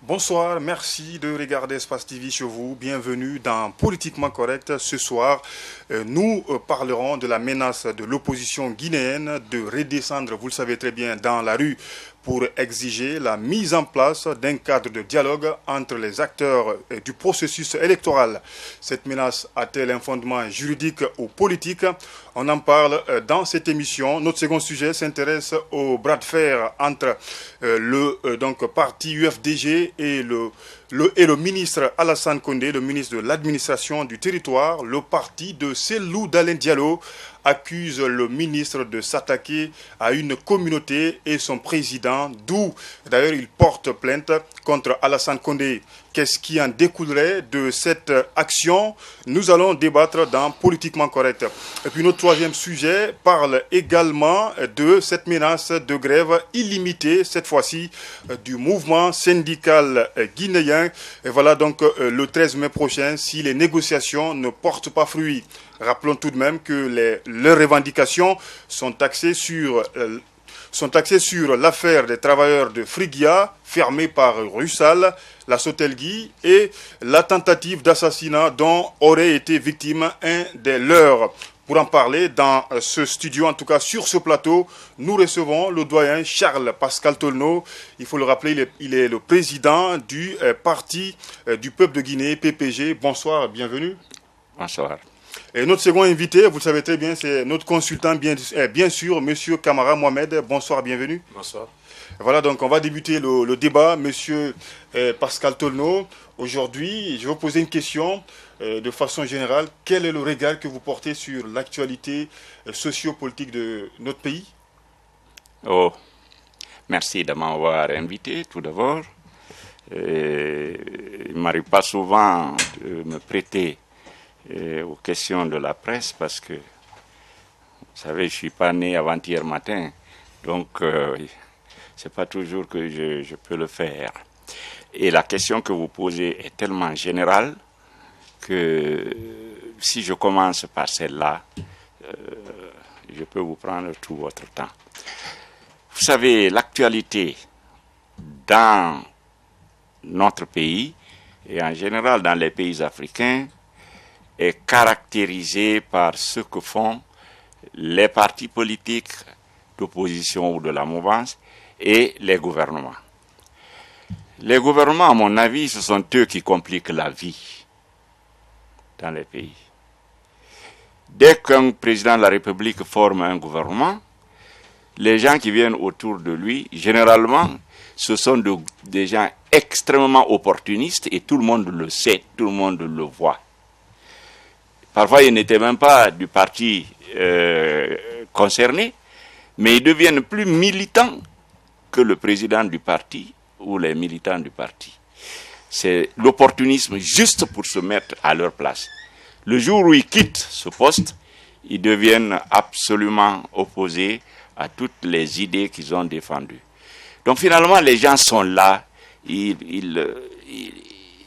Bonsoir, merci de regarder Espace TV chez vous. Bienvenue dans Politiquement Correct. Ce soir, nous parlerons de la menace de l'opposition guinéenne de redescendre, vous le savez très bien, dans la rue pour exiger la mise en place d'un cadre de dialogue entre les acteurs du processus électoral. Cette menace a-t-elle un fondement juridique ou politique? On en parle dans cette émission. Notre second sujet s'intéresse au bras de fer entre le parti UFDG et le ministre Alassane Condé, le ministre de l'administration du territoire. Le parti de Cellou Dalein Diallo accuse le ministre de s'attaquer à une communauté et son président, d'où d'ailleurs il porte plainte contre Alassane Condé. Qu'est-ce qui en découlerait de cette action? Nous allons débattre dans Politiquement Correct. Et puis notre troisième sujet parle également de cette menace de grève illimitée, cette fois-ci du mouvement syndical guinéen. Et voilà donc le 13 mai prochain, si les négociations ne portent pas fruit. Rappelons tout de même que leurs revendications sont axées sur l'affaire des travailleurs de Frigia, fermés par Russal, la Sotelgui, et la tentative d'assassinat dont aurait été victime un des leurs. Pour en parler dans ce studio, en tout cas sur ce plateau, nous recevons le doyen Charles Pascal Tolno. Il faut le rappeler, il est le président du Parti du Peuple de Guinée, PPG. Bonsoir, bienvenue. Bonsoir. Et notre second invité, vous le savez très bien, c'est notre consultant, bien sûr, Monsieur Kamara Mohamed. Bonsoir, bienvenue. Bonsoir. Voilà, donc on va débuter le débat. Monsieur Pascal Tolno, aujourd'hui, je vais vous poser une question de façon générale. Quel est le regard que vous portez sur l'actualité sociopolitique de notre pays? Oh, merci de m'avoir invité, tout d'abord. Il ne m'arrive pas souvent de me prêter aux questions de la presse parce que, vous savez, je ne suis pas né avant-hier matin, donc c'est pas toujours que je peux le faire. Et la question que vous posez est tellement générale que si je commence par celle-là, je peux vous prendre tout votre temps. Vous savez, l'actualité dans notre pays et en général dans les pays africains est caractérisée par ce que font les partis politiques d'opposition ou de la mouvance et les gouvernements. Les gouvernements, à mon avis, ce sont eux qui compliquent la vie dans les pays. Dès qu'un président de la République forme un gouvernement, les gens qui viennent autour de lui, généralement, ce sont des gens extrêmement opportunistes et tout le monde le sait, tout le monde le voit. Parfois, ils n'étaient même pas du parti concerné, mais ils deviennent plus militants que le président du parti ou les militants du parti. C'est l'opportunisme juste pour se mettre à leur place. Le jour où ils quittent ce poste, ils deviennent absolument opposés à toutes les idées qu'ils ont défendues. Donc finalement, les gens sont là, ce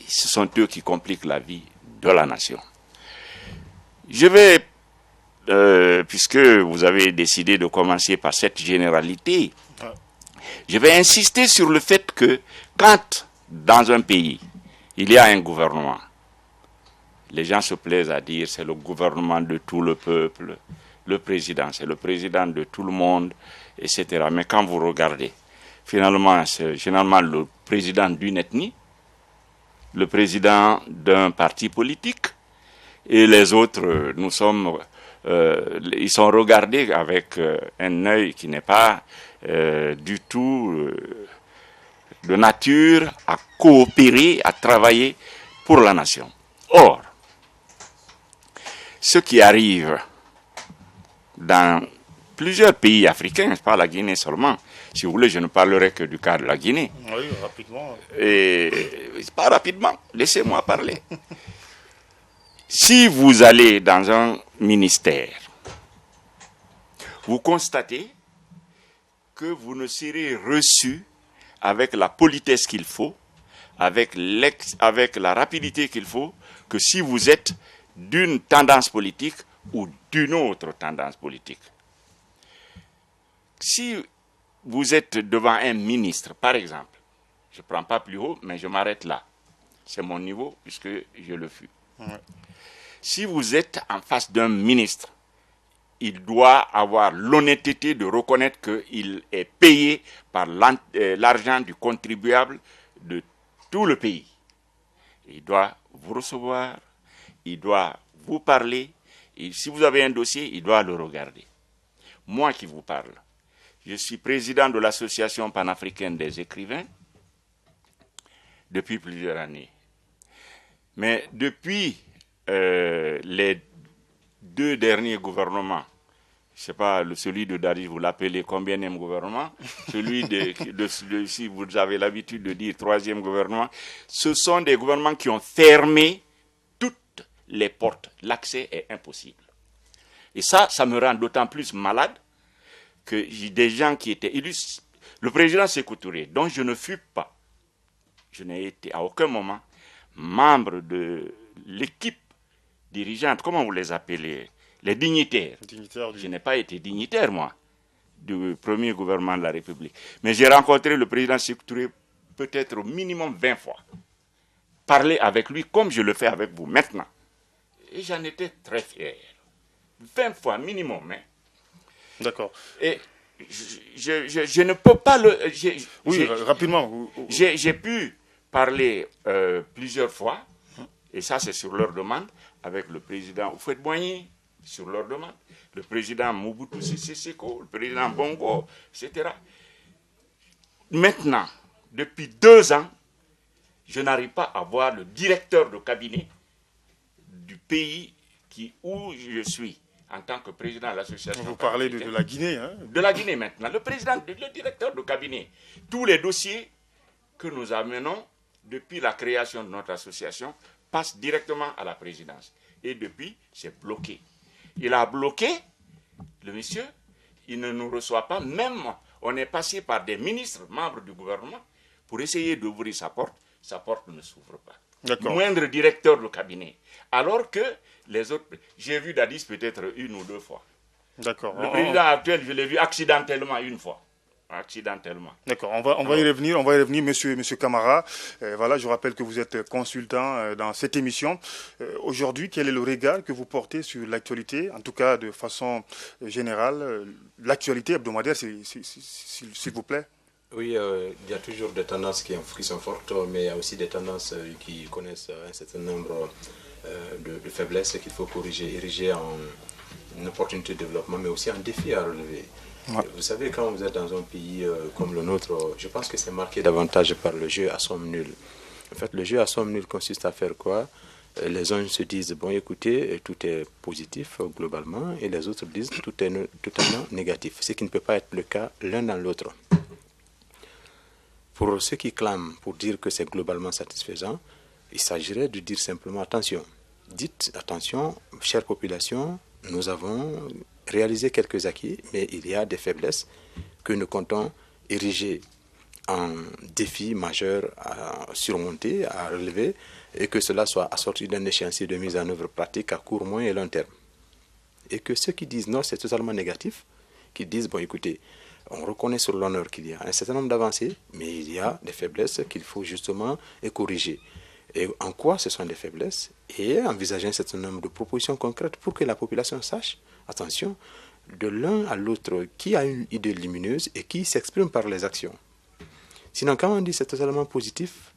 sont eux qui compliquent la vie de la nation. Je vais, puisque vous avez décidé de commencer par cette généralité, je vais insister sur le fait que quand dans un pays, il y a un gouvernement, les gens se plaisent à dire c'est le gouvernement de tout le peuple, le président, c'est le président de tout le monde, etc. Mais quand vous regardez, finalement, c'est généralement le président d'une ethnie, le président d'un parti politique, et les autres, ils sont regardés avec un œil qui n'est pas du tout de nature à coopérer, à travailler pour la nation. Or, ce qui arrive dans plusieurs pays africains, pas la Guinée seulement, si vous voulez, je ne parlerai que du cas de la Guinée. Oui, rapidement. Pas rapidement, laissez-moi parler. Si vous allez dans un ministère, vous constatez que vous ne serez reçu avec la politesse qu'il faut, avec la rapidité qu'il faut, que si vous êtes d'une tendance politique ou d'une autre tendance politique. Si vous êtes devant un ministre, par exemple, Je ne prends pas plus haut, mais je m'arrête là. C'est mon niveau puisque je le fus. Ouais. Si vous êtes en face d'un ministre, il doit avoir l'honnêteté de reconnaître qu'il est payé par l'argent du contribuable de tout le pays. Il doit vous recevoir, il doit vous parler, et si vous avez un dossier, il doit le regarder. Moi qui vous parle, je suis président de l'Association panafricaine des écrivains depuis plusieurs années. Mais depuis les 2 derniers gouvernements, je ne sais pas, celui de Dari, vous l'appelez combienième gouvernement, celui si vous avez l'habitude de dire 3e gouvernement, ce sont des gouvernements qui ont fermé toutes les portes. L'accès est impossible. Et ça me rend d'autant plus malade que j'ai des gens qui étaient élus. Le président Sékou Touré, dont je ne fus pas, je n'ai été à aucun moment membre de l'équipe dirigeante, comment vous les appelez, les dignitaires. Je n'ai pas été dignitaire, moi, du premier gouvernement de la République. Mais j'ai rencontré le président Sékou Touré peut-être au minimum 20 fois. Parler avec lui comme je le fais avec vous maintenant. Et j'en étais très fier. 20 fois minimum. Hein. D'accord. Et je ne peux pas le... Oui, rapidement. J'ai pu parler plusieurs fois, et ça c'est sur leur demande, avec le président Houphouët-Boigny, sur leur demande, le président Mobutu Sese Seko, le président Bongo, etc. Maintenant, depuis 2 ans, je n'arrive pas à voir le directeur de cabinet du pays où je suis en tant que président de l'association. Vous parlez de la Guinée, hein? De la Guinée maintenant. Le directeur de cabinet. Tous les dossiers que nous amenons depuis la création de notre association passent directement à la présidence. Et depuis, c'est bloqué. Il a bloqué, le monsieur, il ne nous reçoit pas. Même, on est passé par des ministres, membres du gouvernement, pour essayer d'ouvrir sa porte ne s'ouvre pas. D'accord. Moindre directeur de cabinet. Alors que les autres, j'ai vu Dadis peut-être 1 ou 2 fois. D'accord. Le président actuel, je l'ai vu accidentellement 1 fois. Accidentellement. D'accord, on va y revenir, monsieur Camara. Voilà, je rappelle que vous êtes consultant dans cette émission. Aujourd'hui, quel est le regard que vous portez sur l'actualité, en tout cas de façon générale, l'actualité hebdomadaire, s'il vous plaît? Oui, il y a toujours des tendances qui sont fortes, mais il y a aussi des tendances qui connaissent un certain nombre de faiblesses qu'il faut corriger, ériger en une opportunité de développement, mais aussi un défi à relever. Ouais. Vous savez, quand vous êtes dans un pays comme le nôtre, je pense que c'est marqué davantage par le jeu à somme nulle. En fait, le jeu à somme nulle consiste à faire quoi? Les uns se disent, bon écoutez, tout est positif globalement, et les autres disent, tout est totalement négatif, ce qui ne peut pas être le cas l'un dans l'autre. Pour ceux qui clament pour dire que c'est globalement satisfaisant, il s'agirait de dire simplement, attention, dites, attention, chère population, nous avons réalisé quelques acquis, mais il y a des faiblesses que nous comptons ériger en défi majeur à surmonter, à relever, et que cela soit assorti d'un échéancier de mise en œuvre pratique à court, moyen et long terme. Et que ceux qui disent non, c'est totalement négatif, qui disent, bon écoutez, on reconnaît sur l'honneur qu'il y a un certain nombre d'avancées, mais il y a des faiblesses qu'il faut justement corriger. Et en quoi ce sont des faiblesses? Et envisager un certain nombre de propositions concrètes pour que la population sache, attention, de l'un à l'autre, qui a une idée lumineuse et qui s'exprime par les actions. Sinon, quand on dit c'est totalement positif,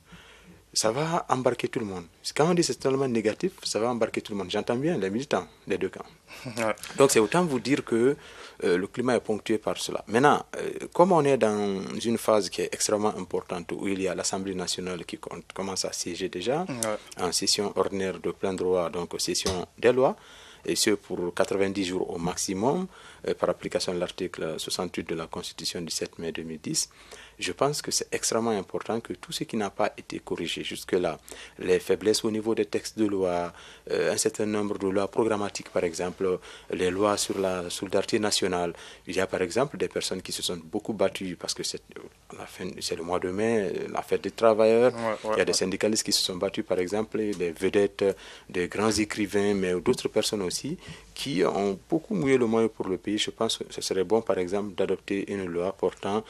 ça va embarquer tout le monde. Quand on dit c'est totalement négatif, ça va embarquer tout le monde. J'entends bien les militants des 2 camps. Ouais. Donc c'est autant vous dire que le climat est ponctué par cela. Maintenant, comme on est dans une phase qui est extrêmement importante, où il y a l'Assemblée nationale qui commence à siéger déjà, en session ordinaire de plein droit, donc session des lois, et ce pour 90 jours au maximum, par application de l'article 68 de la Constitution du 7 mai 2010, je pense que c'est extrêmement important que tout ce qui n'a pas été corrigé jusque-là, les faiblesses au niveau des textes de loi, un certain nombre de lois programmatiques par exemple, les lois sur la solidarité nationale, il y a par exemple des personnes qui se sont beaucoup battues parce que c'est le mois de mai, la fête des travailleurs, il y a des syndicalistes qui se sont battus par exemple, des vedettes, des grands écrivains, mais d'autres personnes aussi, qui ont beaucoup mouillé le maillot pour le pays. Je pense que ce serait bon, par exemple, d'adopter une loi portant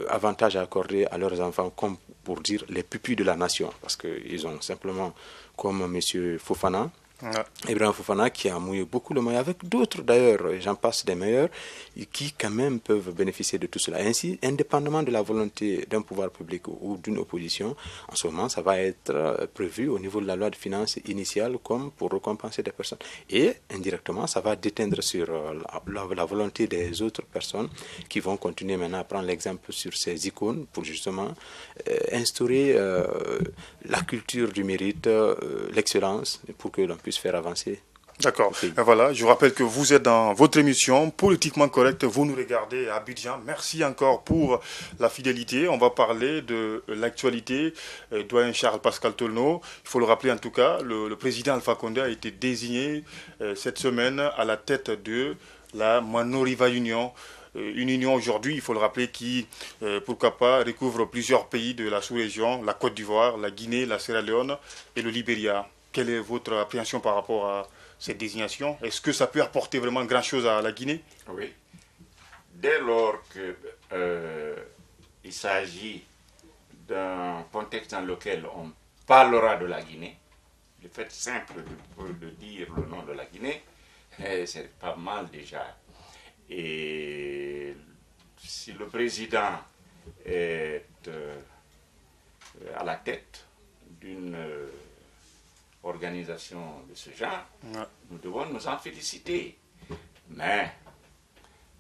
à avantage à accorder à leurs enfants, comme pour dire les pupilles de la nation, parce qu'ils ont simplement, comme M. Fofana, Ibrahim Fofana, qui a mouillé beaucoup le maillot, avec d'autres d'ailleurs, j'en passe des meilleurs, qui quand même peuvent bénéficier de tout cela. Ainsi, indépendamment de la volonté d'un pouvoir public ou d'une opposition, en ce moment, ça va être prévu au niveau de la loi de finances initiale comme pour récompenser des personnes. Et indirectement, ça va déteindre sur la volonté des autres personnes qui vont continuer maintenant à prendre l'exemple sur ces icônes pour justement instaurer la culture du mérite, l'excellence, pour que l'on puisse faire avancer. D'accord. Voilà, je vous rappelle que vous êtes dans votre émission Politiquement Correct. Vous nous regardez à Abidjan. Merci encore pour la fidélité. On va parler de l'actualité. Doyen Charles Pascal Tolno, il faut le rappeler en tout cas, le président Alpha Condé a été désigné cette semaine à la tête de la Manoriva Union. Une union aujourd'hui, il faut le rappeler, qui, pourquoi pas, recouvre plusieurs pays de la sous-région, la Côte d'Ivoire, la Guinée, la Sierra Leone et le Libéria. Quelle est votre appréhension par rapport à cette désignation? Est-ce que ça peut apporter vraiment grand-chose à la Guinée? Oui. Dès lors qu'il s'agit d'un contexte dans lequel on parlera de la Guinée, le fait simple de dire le nom de la Guinée, c'est pas mal déjà. Et si le président est à la tête d'une organisation de ce genre, nous devons nous en féliciter. Mais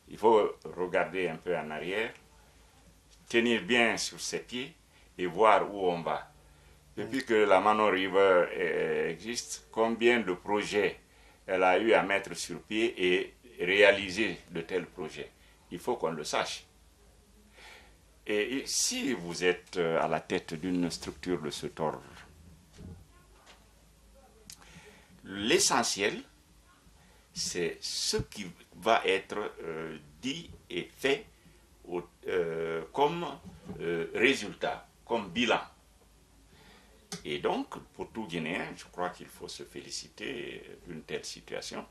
il faut regarder un peu en arrière, tenir bien sur ses pieds et voir où on va. Depuis que la Manoriva existe, combien de projets elle a eu à mettre sur pied et réaliser de tels projets? Il faut qu'on le sache. Et si vous êtes à la tête d'une structure de ce ordre, l'essentiel, c'est ce qui va être dit et fait comme résultat, comme bilan. Et donc, pour tout Guinéen, je crois qu'il faut se féliciter d'une telle situation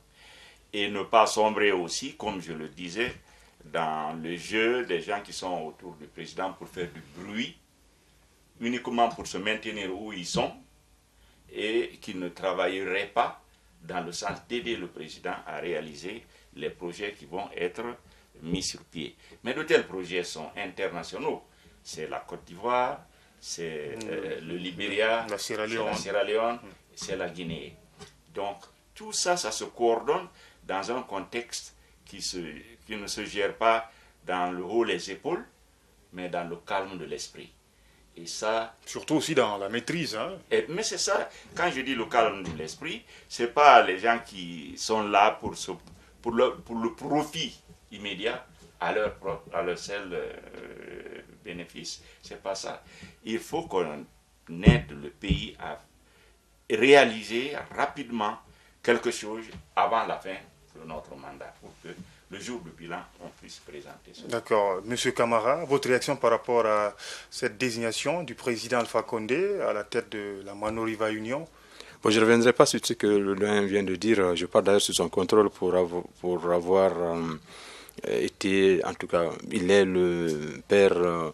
et ne pas sombrer aussi, comme je le disais, dans le jeu des gens qui sont autour du président pour faire du bruit, uniquement pour se maintenir où ils sont, et qui ne travailleraient pas dans le sens d'aider le président à réaliser les projets qui vont être mis sur pied. Mais de tels projets sont internationaux. C'est la Côte d'Ivoire, c'est le Libéria, la Sierra Leone, c'est la Guinée. Donc tout ça, ça se coordonne dans un contexte qui ne se gère pas dans le haut les épaules, mais dans le calme de l'esprit. Et ça, surtout aussi dans la maîtrise. Hein. Mais c'est ça, quand je dis le calme de l'esprit, ce n'est pas les gens qui sont là pour le profit immédiat à leur seul bénéfice. Ce n'est pas ça. Il faut qu'on aide le pays à réaliser rapidement quelque chose avant la fin de notre mandat pour que le jour du bilan, on puisse présenter ça. D'accord. Monsieur Camara, votre réaction par rapport à cette désignation du président Alpha Condé à la tête de la Manoriva Union? Bon, je ne reviendrai pas sur ce que le doyen vient de dire. Je parle d'ailleurs sous son contrôle pour avoir été, en tout cas, il est le père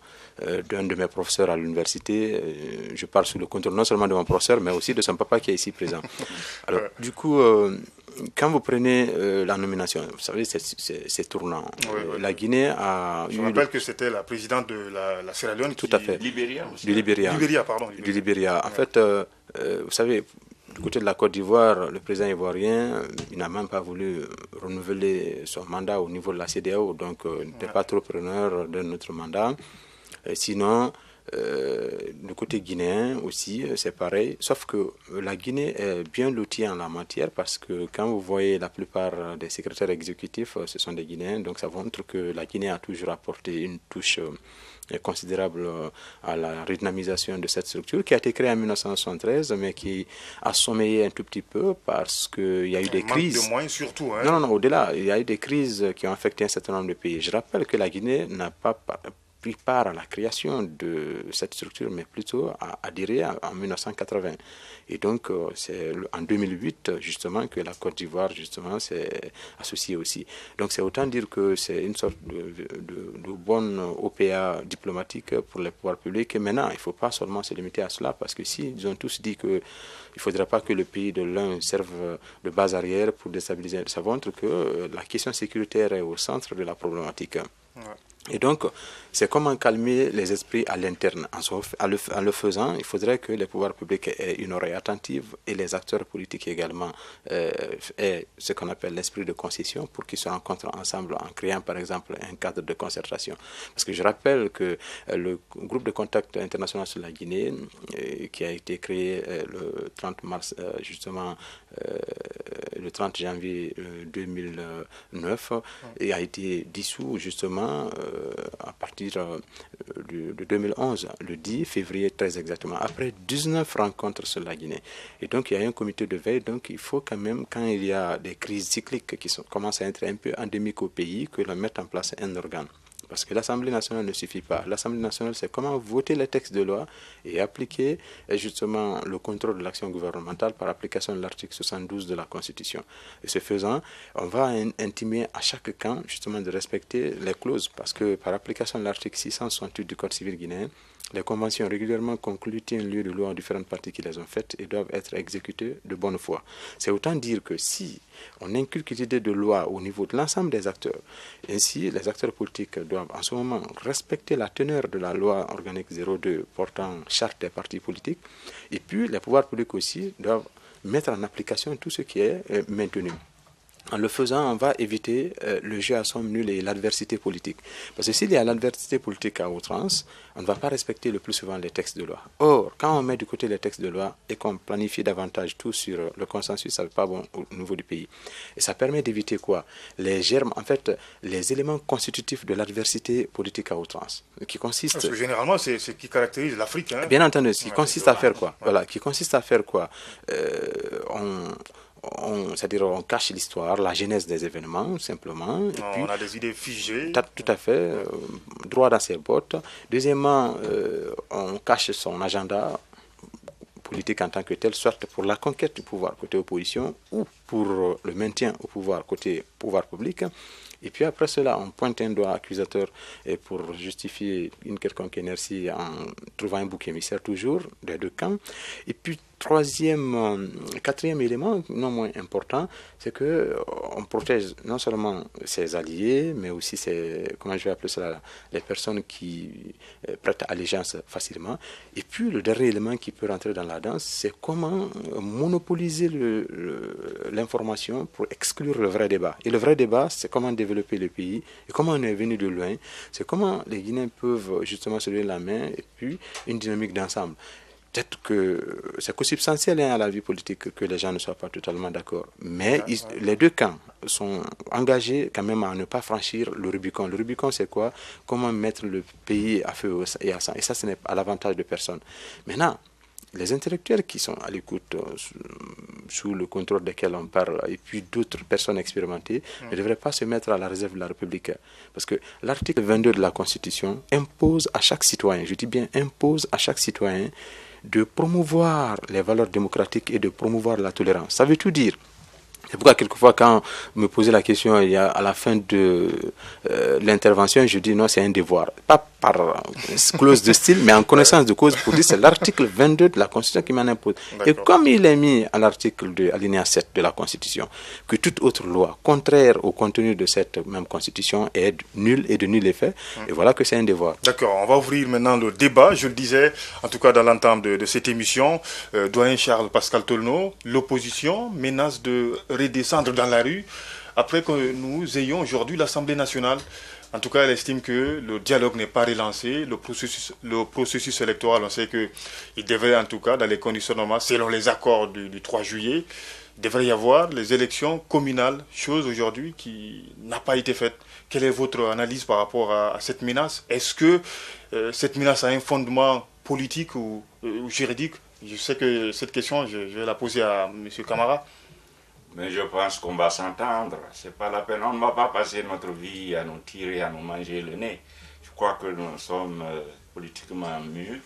d'un de mes professeurs à l'université. Je parle sous le contrôle non seulement de mon professeur, mais aussi de son papa qui est ici présent. Alors, du coup, quand vous prenez la nomination, vous savez, c'est tournant. Oui. La Guinée a eu... Je rappelle que c'était la présidente de la Sierra Leone. Tout à fait. Libéria aussi. Du Libéria. Du Libéria. En fait, vous savez, du côté de la Côte d'Ivoire, le président ivoirien, il n'a même pas voulu renouveler son mandat au niveau de la CEDEAO, donc il n'était pas trop preneur de notre mandat. Sinon, du côté guinéen aussi, c'est pareil, sauf que la Guinée est bien lotie en la matière parce que quand vous voyez la plupart des secrétaires exécutifs, ce sont des Guinéens, donc ça montre que la Guinée a toujours apporté une touche considérable à la redynamisation de cette structure qui a été créée en 1973 mais qui a sommeillé un tout petit peu parce qu'il y a eu des crises. De moyens surtout. Hein. Non, au-delà, il y a eu des crises qui ont affecté un certain nombre de pays. Je rappelle que la Guinée n'a pas pris part à la création de cette structure, mais plutôt a adhéré en 1980. Et donc, c'est en 2008, justement, que la Côte d'Ivoire, justement, s'est associée aussi. Donc, c'est autant dire que c'est une sorte de bonne OPA diplomatique pour les pouvoirs publics. Et maintenant, il ne faut pas seulement se limiter à cela, parce que si ils ont tous dit qu'il ne faudra pas que le pays de l'un serve de base arrière pour déstabiliser, ça montre que la question sécuritaire est au centre de la problématique. Ouais. Et donc, c'est comment calmer les esprits à l'interne. En le faisant, il faudrait que les pouvoirs publics aient une oreille attentive et les acteurs politiques également aient ce qu'on appelle l'esprit de concession pour qu'ils se rencontrent ensemble en créant par exemple un cadre de concertation. Parce que je rappelle que le groupe de contact international sur la Guinée, qui a été créé le 30 mars, justement, le 30 janvier 2009, et a été dissous justement à partir de 2011, le 10 février très exactement, après 19 rencontres sur la Guinée. Et donc il y a un comité de veille, donc il faut quand même, quand il y a des crises cycliques qui commencent à être un peu endémiques au pays, que l'on mette en place un organe. Parce que l'Assemblée nationale ne suffit pas. L'Assemblée nationale, c'est comment voter les textes de loi et appliquer justement le contrôle de l'action gouvernementale par application de l'article 72 de la Constitution. Et ce faisant, on va intimer à chaque camp justement de respecter les clauses. Parce que par application de l'article 668 du Code civil guinéen, les conventions régulièrement conclues tiennent lieu de loi en différentes parties qui les ont faites et doivent être exécutées de bonne foi. C'est autant dire que si on inculque l'idée de loi au niveau de l'ensemble des acteurs, ainsi les acteurs politiques doivent en ce moment respecter la teneur de la loi organique 02 portant charte des partis politiques, et puis les pouvoirs publics aussi doivent mettre en application tout ce qui est maintenu. En le faisant, on va éviter le jeu à somme nulle et l'adversité politique. Parce que s'il y a l'adversité politique à outrance, on ne va pas respecter le plus souvent les textes de loi. Or, quand on met du côté les textes de loi et qu'on planifie davantage tout sur le consensus, ça n'est pas bon au niveau du pays. Et ça permet d'éviter quoi? Les germes, en fait, les éléments constitutifs de l'adversité politique à outrance, qui consiste... Parce que généralement, c'est ce qui caractérise l'Afrique. Hein. Bien entendu, qui consiste à faire quoi? Ouais. Voilà, qui consiste à faire quoi? C'est-à-dire on cache l'histoire, la genèse des événements, simplement. Et puis, on a des idées figées. Tout à fait, droit dans ses bottes. Deuxièmement, on cache son agenda politique en tant que tel, soit pour la conquête du pouvoir côté opposition ou pour le maintien au pouvoir côté pouvoir public. Et puis après cela, on pointe un doigt accusateur et pour justifier une quelconque inertie en trouvant un bouc émissaire toujours des deux camps. Et puis quatrième élément, non moins important, c'est qu'on protège non seulement ses alliés, mais aussi comment je vais appeler cela, les personnes qui prêtent allégeance facilement. Et puis le dernier élément qui peut rentrer dans la danse, c'est comment monopoliser l'information pour exclure le vrai débat. Et le vrai débat, c'est comment développer le pays et comment on est venu de loin. C'est comment les Guinéens peuvent justement se donner la main et puis une dynamique d'ensemble. Peut-être que c'est consubstantiel à la vie politique que les gens ne soient pas totalement d'accord. Mais les deux camps sont engagés quand même à ne pas franchir le Rubicon. Le Rubicon, c'est quoi? Comment mettre le pays à feu et à sang. Et ça, ce n'est à l'avantage de personne. Maintenant, les intellectuels qui sont à l'écoute, sous le contrôle desquels on parle, et puis d'autres personnes expérimentées, ne devraient pas se mettre à la réserve de la République. Parce que l'article 22 de la Constitution impose à chaque citoyen, je dis bien impose à chaque citoyen, de promouvoir les valeurs démocratiques et de promouvoir la tolérance. Ça veut tout dire. C'est pourquoi quelquefois quand on me posait la question à la fin de l'intervention, je dis non, c'est un devoir. Pas par clause de style, mais en connaissance de cause pour dire c'est l'article 22 de la Constitution qui m'en impose. Et comme il est mis à l'article de alinéa 7 de la Constitution, que toute autre loi contraire au contenu de cette même Constitution est nulle et de nul effet, et voilà que c'est un devoir. D'accord, on va ouvrir maintenant le débat. Je le disais, en tout cas dans l'entame de cette émission, doyen Charles Pascal Tolno, l'opposition menace de redescendre dans la rue après que nous ayons aujourd'hui l'Assemblée nationale. En tout cas, elle estime que le dialogue n'est pas relancé. Le processus électoral, on sait qu'il devrait, en tout cas, dans les conditions normales, selon les accords du 3 juillet, il devrait y avoir les élections communales, chose aujourd'hui qui n'a pas été faite. Quelle est votre analyse par rapport à cette menace? Est-ce que cette menace a un fondement politique ou juridique? Je sais que cette question, je vais la poser à M. Camara. Mais je pense qu'on va s'entendre. C'est pas la peine. On ne va pas passer notre vie à nous tirer, à nous manger le nez. Je crois que nous sommes politiquement mûrs,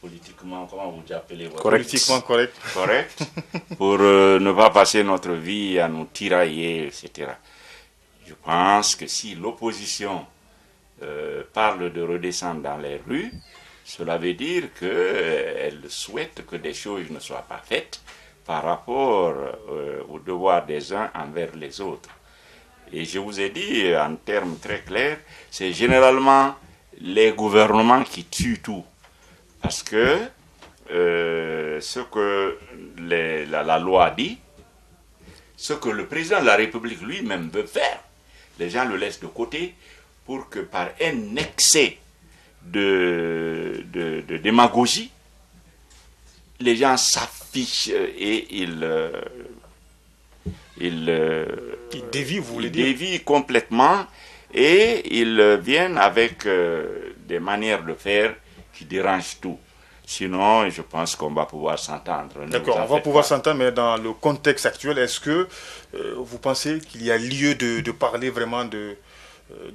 politiquement, comment vous appelez votre Politiquement correct. Correct, pour ne pas passer notre vie à nous tirailler, etc. Je pense que si l'opposition parle de redescendre dans les rues, cela veut dire qu'elle souhaite que des choses ne soient pas faites par rapport aux devoirs des uns envers les autres. Et je vous ai dit en termes très clairs, c'est généralement les gouvernements qui tuent tout. Parce que ce que la loi dit, ce que le président de la République lui-même veut faire, les gens le laissent de côté pour que par un excès de démagogie, les gens s'affichent et ils dévient, vous voulez dire? Dévient complètement et ils viennent avec des manières de faire qui dérangent tout. Sinon, je pense qu'on va pouvoir s'entendre. D'accord, on va pouvoir s'entendre, mais dans le contexte actuel, est-ce que vous pensez qu'il y a lieu de parler vraiment de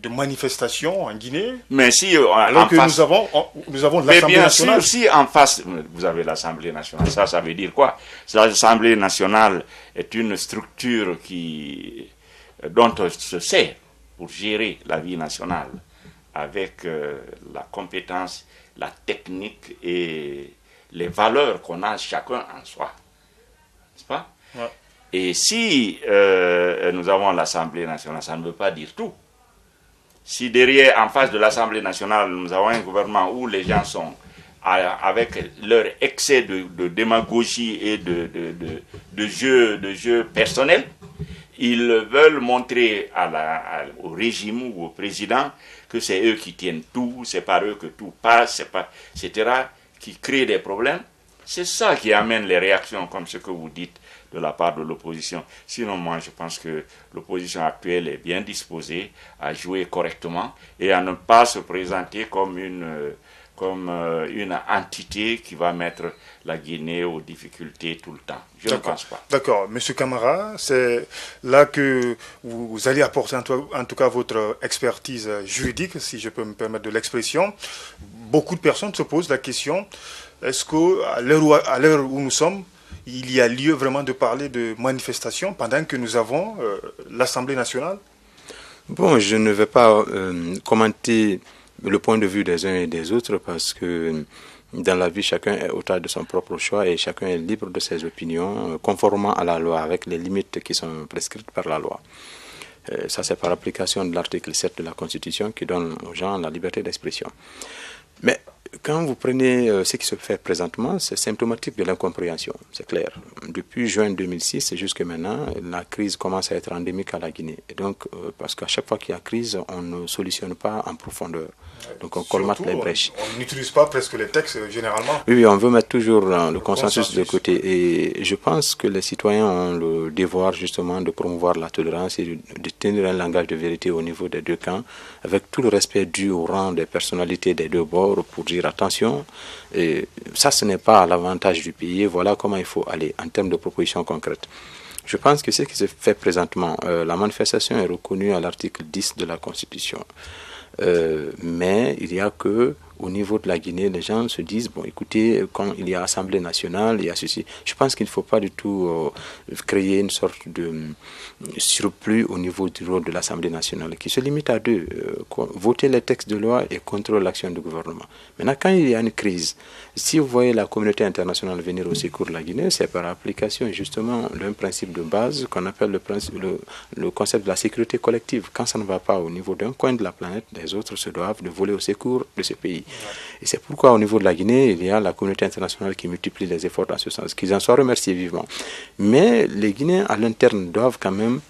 manifestations en Guinée? Mais si alors que nous avons l'Assemblée nationale. Sûr, si en face vous avez l'Assemblée nationale, ça veut dire quoi? L'Assemblée nationale est une structure dont on se sert pour gérer la vie nationale avec la compétence, la technique et les valeurs qu'on a chacun en soi, n'est-ce pas? Ouais. Et si nous avons l'Assemblée nationale, ça ne veut pas dire tout. Si derrière, en face de l'Assemblée nationale, nous avons un gouvernement où les gens sont avec leur excès de démagogie et de jeu personnel, ils veulent montrer au régime ou au président que c'est eux qui tiennent tout, c'est par eux que tout passe, etc., qui créent des problèmes. C'est ça qui amène les réactions comme ce que vous dites de la part de l'opposition. Sinon, moi, je pense que l'opposition actuelle est bien disposée à jouer correctement et à ne pas se présenter comme une entité qui va mettre la Guinée aux difficultés tout le temps. Je ne pense pas. D'accord. Monsieur Camara, c'est là que vous allez apporter en tout cas votre expertise juridique, si je peux me permettre de l'expression. Beaucoup de personnes se posent la question, est-ce qu'à l'heure où nous sommes, il y a lieu vraiment de parler de manifestation pendant que nous avons l'Assemblée nationale? Bon, je ne vais pas commenter le point de vue des uns et des autres parce que dans la vie, chacun est auteur de son propre choix et chacun est libre de ses opinions conformément à la loi, avec les limites qui sont prescrites par la loi. Ça, c'est par application de l'article 7 de la Constitution qui donne aux gens la liberté d'expression. Mais quand vous prenez ce qui se fait présentement, c'est symptomatique de l'incompréhension, c'est clair. Depuis juin 2006 jusqu'à maintenant, la crise commence à être endémique à la Guinée. Et donc, parce qu'à chaque fois qu'il y a crise, on ne solutionne pas en profondeur. Donc on colmate les brèches. On n'utilise pas presque les textes généralement. Oui, on veut mettre toujours le consensus de côté. Et je pense que les citoyens ont le devoir justement de promouvoir la tolérance et de tenir un langage de vérité au niveau des deux camps, avec tout le respect dû au rang des personnalités des deux bords pour dire attention. Et ça, ce n'est pas à l'avantage du pays. Voilà comment il faut aller en termes de propositions concrètes. Je pense que ce qui se fait présentement, la manifestation est reconnue à l'article 10 de la Constitution. Mais il y a que au niveau de la Guinée, les gens se disent, bon écoutez, quand il y a Assemblée nationale, il y a ceci. Je pense qu'il ne faut pas du tout créer une sorte de surplus au niveau du rôle de l'Assemblée nationale, qui se limite à deux, voter les textes de loi et contrôler l'action du gouvernement. Maintenant, quand il y a une crise, si vous voyez la communauté internationale venir au secours de la Guinée, c'est par application justement d'un principe de base qu'on appelle le concept de la sécurité collective. Quand ça ne va pas au niveau d'un coin de la planète, les autres se doivent de voler au secours de ce pays. Et c'est pourquoi au niveau de la Guinée, il y a la communauté internationale qui multiplie les efforts dans ce sens, qu'ils en soient remerciés vivement. Mais les Guinéens à l'interne doivent quand même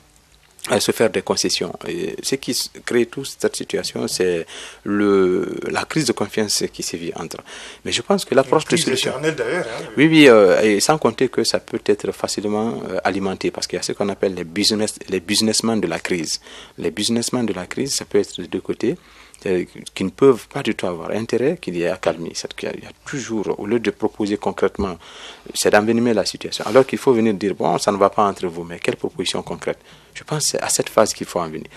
se faire des concessions. Et ce qui crée toute cette situation, c'est la crise de confiance qui sévit entre. Mais je pense que l'approche de solution... d'ailleurs. Hein, oui, et sans compter que ça peut être facilement alimenté, parce qu'il y a ce qu'on appelle les businessmen de la crise. Les businessmen de la crise, ça peut être de deux côtés, qui ne peuvent pas du tout avoir intérêt qu'il y ait accalmie. Il y a toujours, au lieu de proposer concrètement, c'est d'envenimer la situation. Alors qu'il faut venir dire, bon, ça ne va pas entre vous, mais quelle proposition concrète? Je pense que c'est à cette phase qu'il faut en venir.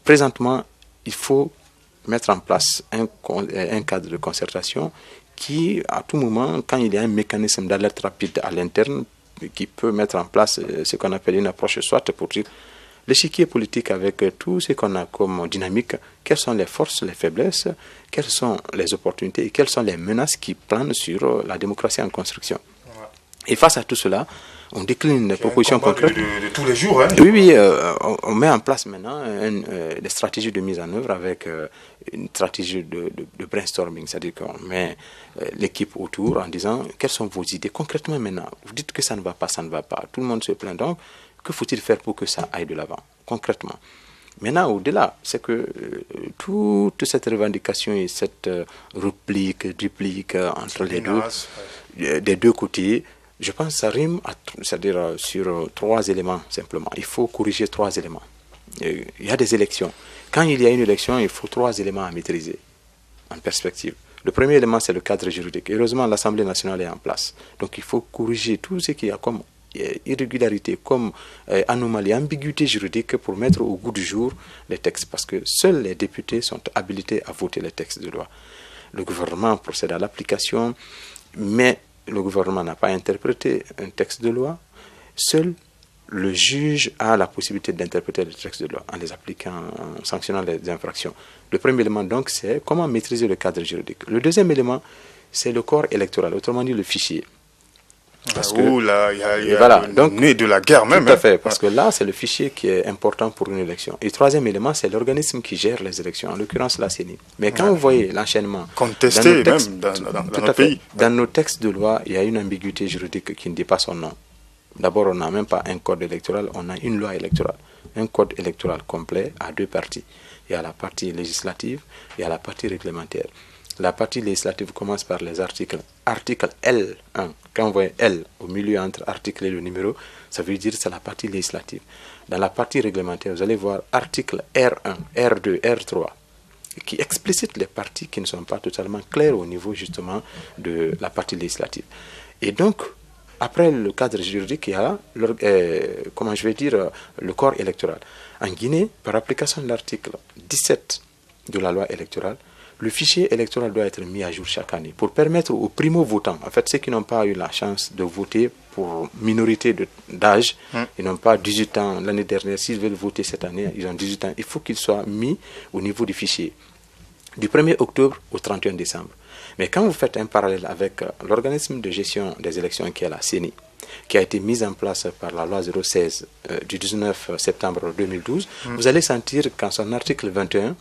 Présentement, il faut mettre en place un cadre de concertation qui, à tout moment, quand il y a un mécanisme d'alerte rapide à l'interne, qui peut mettre en place ce qu'on appelle une approche soit pour dire l'échiquier politique avec tout ce qu'on a comme dynamique, quelles sont les forces, les faiblesses, quelles sont les opportunités et quelles sont les menaces qui planent sur la démocratie en construction. Et face à tout cela, on décline des propositions concrètes. De tous les jours. Hein. Oui, on met en place maintenant des stratégies de mise en œuvre avec une stratégie de brainstorming, c'est-à-dire qu'on met l'équipe autour en disant quelles sont vos idées concrètement maintenant. Vous dites que ça ne va pas, ça ne va pas. Tout le monde se plaint donc. Que faut-il faire pour que ça aille de l'avant, concrètement? Maintenant, au-delà, c'est que toute cette revendication et cette duplique entre les deux, des deux côtés, je pense que ça rime, c'est-à-dire sur 3 éléments simplement. Il faut corriger 3 éléments. Il y a des élections. Quand il y a une élection, il faut 3 éléments à maîtriser en perspective. Le premier élément, c'est le cadre juridique. Heureusement, l'Assemblée nationale est en place. Donc, il faut corriger tout ce qu'il y a comme irrégularité, comme anomalie, ambiguïté juridique pour mettre au goût du jour les textes. Parce que seuls les députés sont habilités à voter les textes de loi. Le gouvernement procède à l'application, mais le gouvernement n'a pas interprété un texte de loi. Seul le juge a la possibilité d'interpréter les textes de loi en les appliquant, en sanctionnant les infractions. Le premier élément, donc, c'est comment maîtriser le cadre juridique. Le deuxième élément, c'est le corps électoral, autrement dit le fichier. Parce que là, il y a voilà, donc, nez de la guerre même. Tout à fait, parce que là, c'est le fichier qui est important pour une élection. Et le troisième élément, c'est l'organisme qui gère les élections, en l'occurrence la CENI. Mais quand vous voyez l'enchaînement... Contesté même dans notre pays. Dans nos textes de loi, il y a une ambiguïté juridique qui ne dit pas son nom. D'abord, on n'a même pas un code électoral, on a une loi électorale. Un code électoral complet à 2 parties. Il y a la partie législative, il y a la partie réglementaire. La partie législative commence par les articles. Article L1, quand vous voyez L au milieu entre article et le numéro, ça veut dire que c'est la partie législative. Dans la partie réglementaire, vous allez voir article R1, R2, R3, qui explicitent les parties qui ne sont pas totalement claires au niveau justement de la partie législative. Et donc, après le cadre juridique, il y a le corps électoral. En Guinée, par application de l'article 17 de la loi électorale, le fichier électoral doit être mis à jour chaque année pour permettre aux primo-votants, en fait ceux qui n'ont pas eu la chance de voter pour minorité d'âge, ils n'ont pas 18 ans l'année dernière, s'ils veulent voter cette année, ils ont 18 ans, il faut qu'ils soient mis au niveau du fichier du 1er octobre au 31 décembre. Mais quand vous faites un parallèle avec l'organisme de gestion des élections qui est la CENI, qui a été mise en place par la loi 016 du 19 septembre 2012, vous allez sentir qu'en son article 21,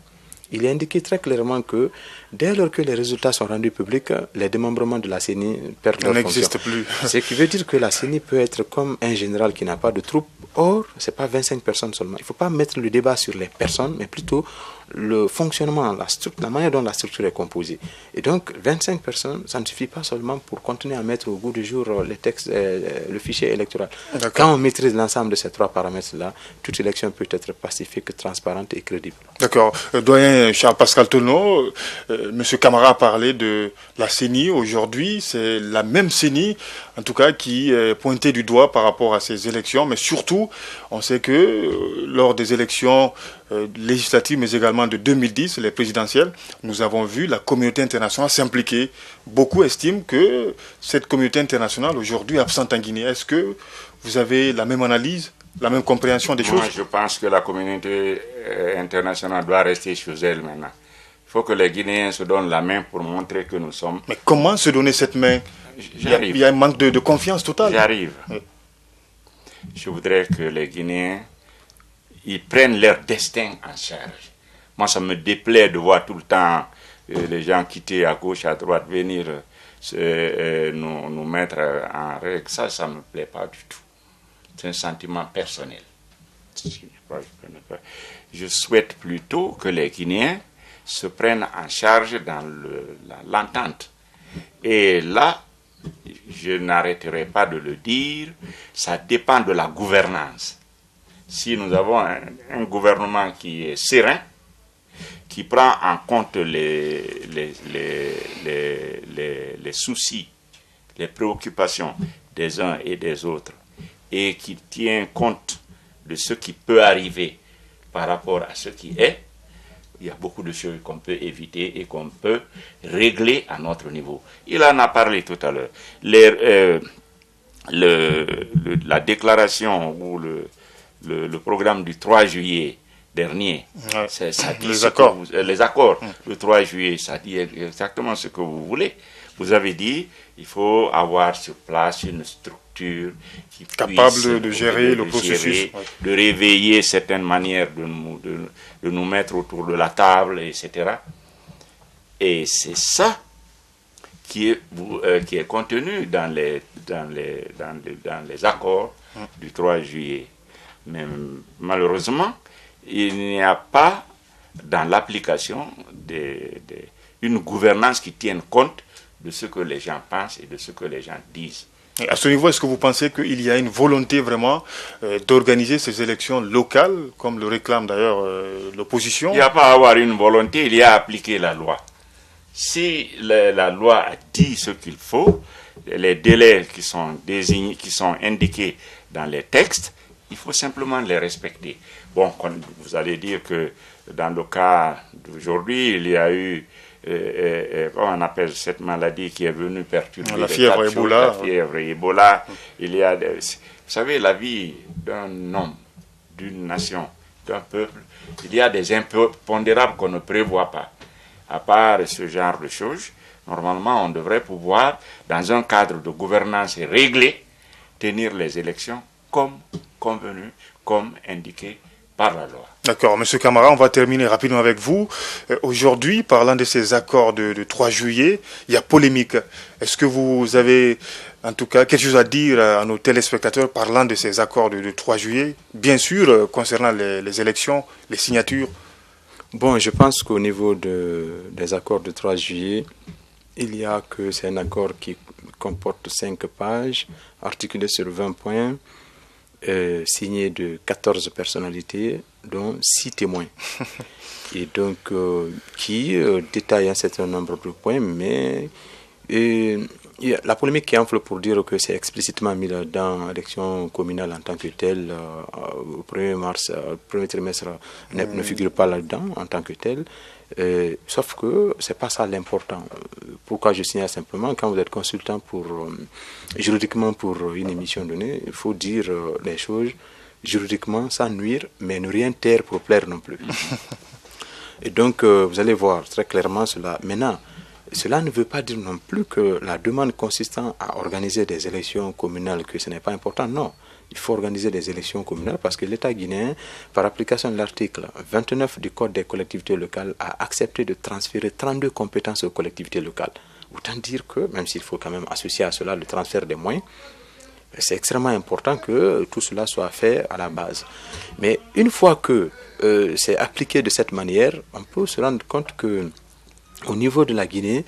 il est indiqué très clairement que dès lors que les résultats sont rendus publics, les démembrements de la CENI perdent leur fonction. N'existe plus. Ce qui veut dire que la CENI peut être comme un général qui n'a pas de troupes. Or, ce n'est pas 25 personnes seulement. Il ne faut pas mettre le débat sur les personnes, mais plutôt le fonctionnement, la manière dont la structure est composée. Et donc, 25 personnes, ça ne suffit pas seulement pour continuer à mettre au goût du jour les textes, le fichier électoral. Quand on maîtrise l'ensemble de ces 3 paramètres-là, toute élection peut être pacifique, transparente et crédible. D'accord. Doyen Charles-Pascal Tonneau, M. Camara a parlé de la CENI. Aujourd'hui, c'est la même CENI, en tout cas, qui est pointée du doigt par rapport à ces élections. Mais surtout, on sait que lors des élections législatives, mais également de 2010, les présidentielles, nous avons vu la communauté internationale s'impliquer. Beaucoup estiment que cette communauté internationale aujourd'hui est absente en Guinée. Est-ce que vous avez la même analyse, la même compréhension des choses? Moi, je pense que la communauté internationale doit rester chez elle maintenant. Il faut que les Guinéens se donnent la main pour montrer que nous sommes... Mais comment se donner cette main? Il y a un manque de confiance totale. J'arrive. Oui. Je voudrais que les Guinéens ils prennent leur destin en charge. Moi, ça me déplaît de voir tout le temps les gens quitter à gauche, à droite, venir nous mettre en règle. Ça ne me plaît pas du tout. C'est un sentiment personnel. Je souhaite plutôt que les Guinéens se prennent en charge dans l'entente. Et là, je n'arrêterai pas de le dire, ça dépend de la gouvernance. Si nous avons un gouvernement qui est serein, qui prend en compte les soucis, les préoccupations des uns et des autres, et qui tient compte de ce qui peut arriver par rapport à ce qui est, il y a beaucoup de choses qu'on peut éviter et qu'on peut régler à notre niveau. Il en a parlé tout à l'heure. La déclaration ou le programme du 3 juillet dernier, ça dit les accords le 3 juillet, ça dit exactement ce que vous voulez. Vous avez dit il faut avoir sur place une structure qui capable de gérer le processus, de réveiller certaines manières de nous mettre autour de la table, etc. Et c'est ça qui est contenu dans les accords du 3 juillet. Mais malheureusement, il n'y a pas dans l'application une gouvernance qui tienne compte de ce que les gens pensent et de ce que les gens disent. Et à ce niveau, est-ce que vous pensez qu'il y a une volonté vraiment d'organiser ces élections locales, comme le réclame d'ailleurs l'opposition? Il n'y a pas à avoir une volonté, il y a à appliquer la loi. Si la loi a dit ce qu'il faut, les délais qui sont désignés, qui sont indiqués dans les textes, il faut simplement les respecter. Bon, vous allez dire que dans le cas d'aujourd'hui, il y a eu, comment on appelle cette maladie qui est venue perturber la fièvre Ebola. La fièvre Ebola. Il y a, vous savez, la vie d'un homme, d'une nation, d'un peuple, il y a des impondérables qu'on ne prévoit pas. À part ce genre de choses, normalement, on devrait pouvoir, dans un cadre de gouvernance réglé, tenir les élections comme convenu, comme indiqué par la loi. D'accord, Monsieur Camara, on va terminer rapidement avec vous. Aujourd'hui, parlant de ces accords de 3 juillet, il y a polémique. Est-ce que vous avez, en tout cas, quelque chose à dire à nos téléspectateurs parlant de ces accords de 3 juillet, bien sûr, concernant les élections, les signatures? Bon, je pense qu'au niveau des accords de 3 juillet, il y a que c'est un accord qui comporte 5 pages, articulé sur 20 points, signé de 14 personnalités, dont 6 témoins. Et donc, qui détaille un certain nombre de points, mais la polémique qui enfle pour dire que c'est explicitement mis dans l'élection communale en tant que telle, au 1er mars, premier trimestre, ne figure pas là-dedans en tant que tel. Sauf que c'est pas ça l'important. Pourquoi je signale simplement, quand vous êtes consultant juridiquement pour une émission donnée, il faut dire les choses juridiquement sans nuire, mais ne rien taire pour plaire non plus. Et donc, vous allez voir très clairement cela. Maintenant, cela ne veut pas dire non plus que la demande consistant à organiser des élections communales, que ce n'est pas important, non. Il faut organiser des élections communales parce que l'État guinéen, par application de l'article 29 du Code des collectivités locales, a accepté de transférer 32 compétences aux collectivités locales. Autant dire que, même s'il faut quand même associer à cela le transfert des moyens, c'est extrêmement important que tout cela soit fait à la base. Mais une fois que c'est appliqué de cette manière, on peut se rendre compte que au niveau de la Guinée,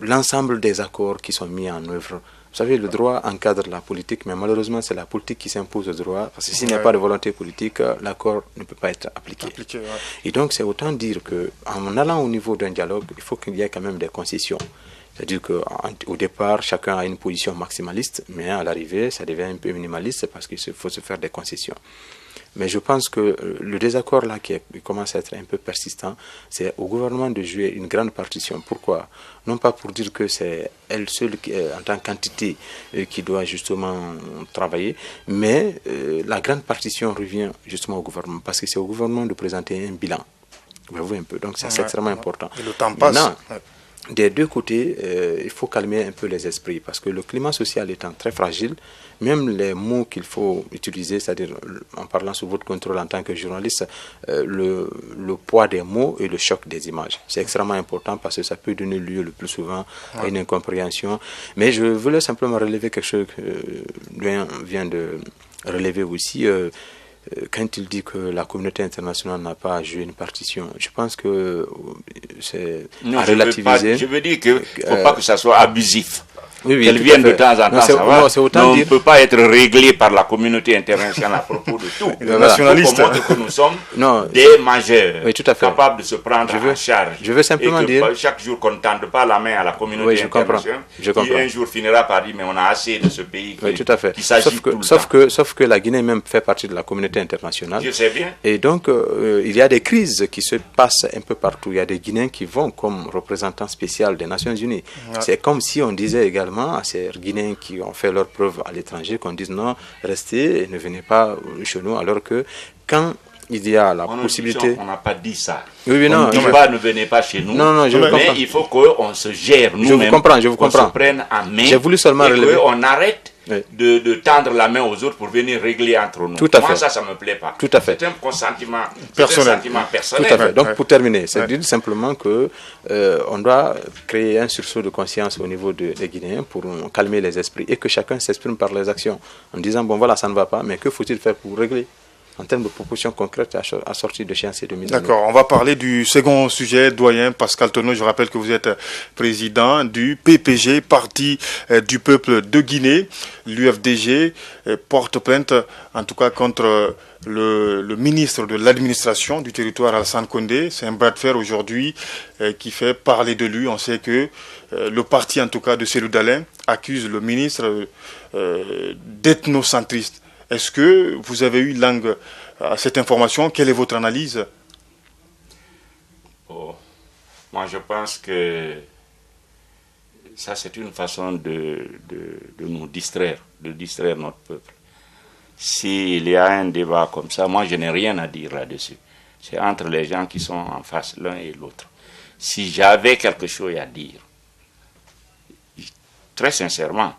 l'ensemble des accords qui sont mis en œuvre, vous savez, le droit encadre la politique, mais malheureusement, c'est la politique qui s'impose au droit, parce que s'il n'y a pas de volonté politique, l'accord ne peut pas être appliqué. Et donc, c'est autant dire qu'en allant au niveau d'un dialogue, il faut qu'il y ait quand même des concessions. C'est-à-dire qu'au départ, chacun a une position maximaliste, mais à l'arrivée, ça devient un peu minimaliste parce qu'il faut se faire des concessions. Mais je pense que le désaccord là qui commence à être un peu persistant, c'est au gouvernement de jouer une grande partition. Pourquoi? Non pas pour dire que c'est elle seule en tant qu'entité qui doit justement travailler, mais la grande partition revient justement au gouvernement, parce que c'est au gouvernement de présenter un bilan. Vous voyez un peu, donc c'est extrêmement important. Et le temps passe. Maintenant, des deux côtés, il faut calmer un peu les esprits, parce que le climat social étant très fragile, même les mots qu'il faut utiliser, c'est-à-dire en parlant sous votre contrôle en tant que journaliste, le poids des mots et le choc des images. C'est extrêmement important parce que ça peut donner lieu le plus souvent à une incompréhension. Mais je voulais simplement relever quelque chose que vient de relever aussi. Quand il dit que la communauté internationale n'a pas joué une partition, je pense que c'est à relativiser. Je veux dire qu'il ne faut pas que ça soit abusif. qu'elles viennent de temps en temps, ça va. Mais on ne peut pas être réglé par la communauté internationale à propos de tout. Les nationalistes. Il faut qu'on montre que nous sommes des majeurs, capables de se prendre en charge. Je veux simplement dire... Chaque jour qu'on ne tende pas la main à la communauté internationale, qui un jour finira par dire, mais on a assez de ce pays qui s'agit tout le temps. Sauf que la Guinée même fait partie de la communauté internationale. Je sais bien. Et donc, il y a des crises qui se passent un peu partout. Il y a des Guinéens qui vont comme représentants spéciaux des Nations Unies. Ouais. C'est comme si on disait également à ces Guinéens qui ont fait leurs preuves à l'étranger qu'on dise non, restez et ne venez pas chez nous, alors que quand il y a la possibilité... On n'a pas dit ça. Oui, on ne dit pas ne venez pas chez nous. Mais il faut qu'on se gère nous-mêmes. Je vous comprends. Qu'on se prenne en main. J'ai voulu seulement relever. Qu'on arrête de tendre la main aux autres pour venir régler entre nous. Tout à fait. Ça ne me plaît pas. Tout à fait. C'est un consentiment personnel. personnel. Tout à fait. Donc, pour terminer, c'est dire simplement que on doit créer un sursaut de conscience au niveau des Guinéens pour calmer les esprits et que chacun s'exprime par les actions en disant, bon voilà, ça ne va pas, mais que faut-il faire pour régler en termes de propositions concrètes assorties de d'échéances et de mise en œuvre. D'accord, on va parler du second sujet, doyen Pascal Tonneau. Je rappelle que vous êtes président du PPG, Parti du peuple de Guinée. L'UFDG porte plainte, en tout cas contre le ministre de l'administration du territoire, Alassane Condé. C'est un bras de fer aujourd'hui qui fait parler de lui. On sait que le parti, en tout cas de Cellou Dalein, accuse le ministre d'ethnocentriste. Est-ce que vous avez eu langue à cette information? Quelle est votre analyse? Moi, je pense que ça, c'est une façon de nous distraire, de distraire notre peuple. S'il y a un débat comme ça, moi, je n'ai rien à dire là-dessus. C'est entre les gens qui sont en face, l'un et l'autre. Si j'avais quelque chose à dire, très sincèrement,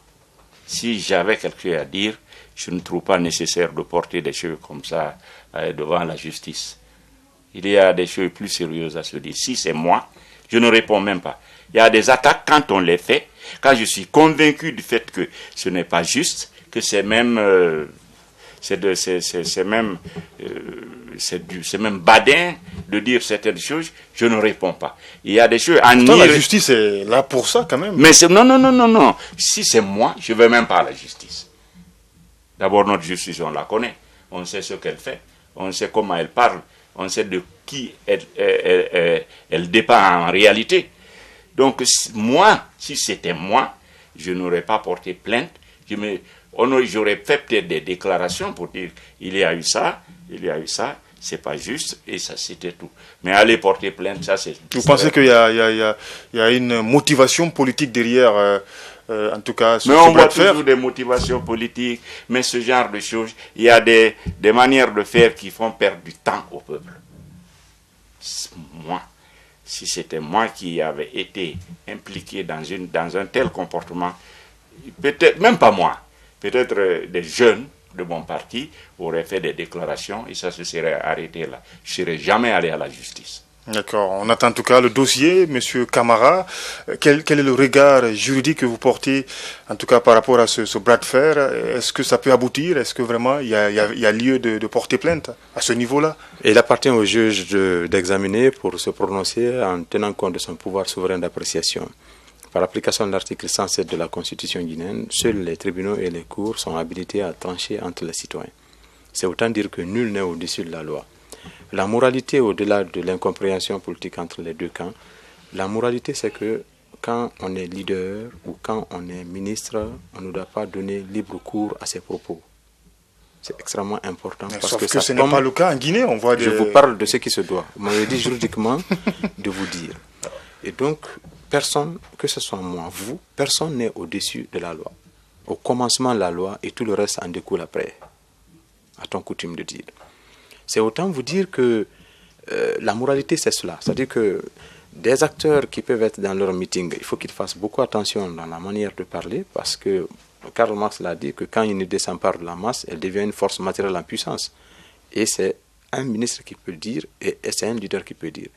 si j'avais quelque chose à dire, je ne trouve pas nécessaire de porter des choses comme ça devant la justice. Il y a des choses plus sérieuses à se dire. Si c'est moi, je ne réponds même pas. Il y a des attaques quand on les fait, quand je suis convaincu du fait que ce n'est pas juste, que c'est même même badin de dire certaines choses, je ne réponds pas. Il y a des choses... La justice est là pour ça quand même. Mais non. Si c'est moi, je ne vais même pas à la justice. D'abord, notre justice, on la connaît. On sait ce qu'elle fait. On sait comment elle parle. On sait de qui elle dépend en réalité. Donc, moi, si c'était moi, je n'aurais pas porté plainte. J'aurais fait peut-être des déclarations pour dire il y a eu ça, c'est pas juste, et ça, c'était tout. Mais aller porter plainte, ça, c'est... Vous pensez qu'il y a une motivation politique derrière en tout cas, mais on voit toujours des motivations politiques, mais ce genre de choses, il y a des manières de faire qui font perdre du temps au peuple. Moi, si c'était moi qui avais été impliqué dans un tel comportement, peut-être, même pas moi, peut-être des jeunes de mon parti auraient fait des déclarations et ça se serait arrêté là. Je ne serais jamais allé à la justice. D'accord. On attend en tout cas le dossier, Monsieur Camara. Quel est le regard juridique que vous portez, en tout cas par rapport à ce bras de fer? Est-ce que ça peut aboutir? Est-ce que vraiment il y a lieu de porter plainte à ce niveau-là? Il appartient au juge d'examiner pour se prononcer en tenant compte de son pouvoir souverain d'appréciation. Par application de l'article 107 de la Constitution guinéenne, seuls les tribunaux et les cours sont habilités à trancher entre les citoyens. C'est autant dire que nul n'est au-dessus de la loi. La moralité, au-delà de l'incompréhension politique entre les deux camps, la moralité, c'est que quand on est leader ou quand on est ministre, on ne doit pas donner libre cours à ses propos. C'est extrêmement important. Parce que ce n'est pas le cas en Guinée. On voit Je vous parle de ce qui se doit. Vous m'avez dit juridiquement de vous dire. Et donc, personne, que ce soit moi, vous, personne n'est au-dessus de la loi. Au commencement, la loi et tout le reste en découle après. A-t-on coutume de dire. C'est autant vous dire que la moralité, c'est cela. C'est-à-dire que des acteurs qui peuvent être dans leur meeting, il faut qu'ils fassent beaucoup attention dans la manière de parler parce que Karl Marx l'a dit que quand il ne descend pas de la masse, elle devient une force matérielle en puissance. Et c'est un ministre qui peut le dire et c'est un leader qui peut le dire.